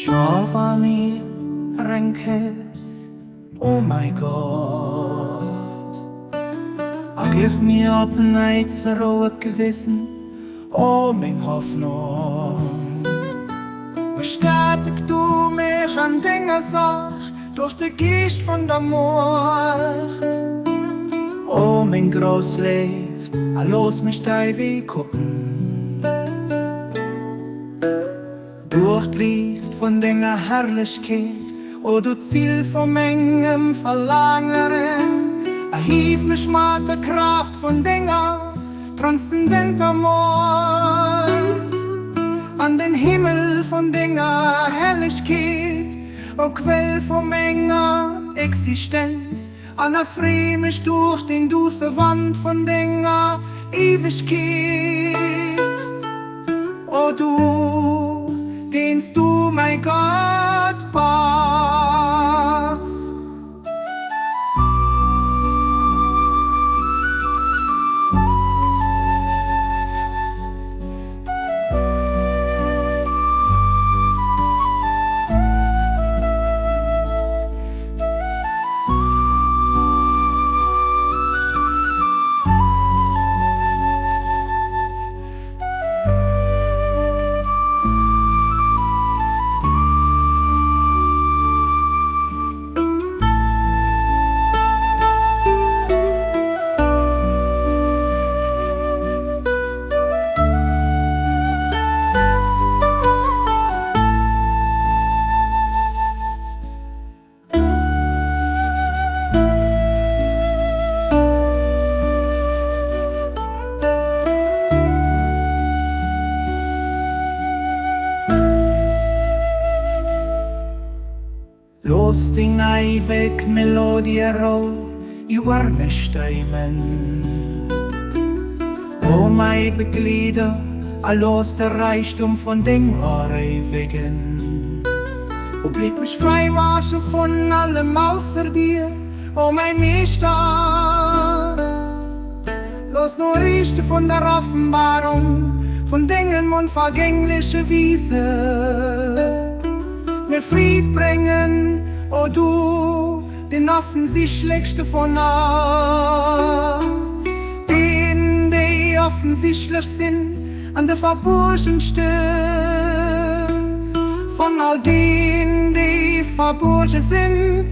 Jova mir ranket, oh my God. Gif mir op neitser og gewissen, oh min Hoffnung. Bestätig du mich an Dinge sag, durch die Gicht von der Mord. Oh min groß lebt, los mich da wie gucken. Durchliegt von deiner Herrlichkeit, oh du Ziel vom engem Verlangen. Erhief mich mit der Kraft von Dinger, transzendenter Mord. An den Himmel von Dinger Helligkeit, o Quell vom enger Existenz. An erfrieh mich durch den dusse Wand von Dinger Ewigkeit. O du, dienst du mein Gott, Pass. Los die ewig Melodie roll, i warme Strömen. O mein Beglieder, los der Reichtum von den Ewigen. O blieb mich frei waschen von allem außer dir, o mein Meister. Los nur riechte von der Offenbarung, von Dingen und vergängliche Wiese. Mir Fried bringen, o du, den offensichtlichste von all. Den, die offensichtlich sind, an der verborgenste. Von all denen, die verborgen sind,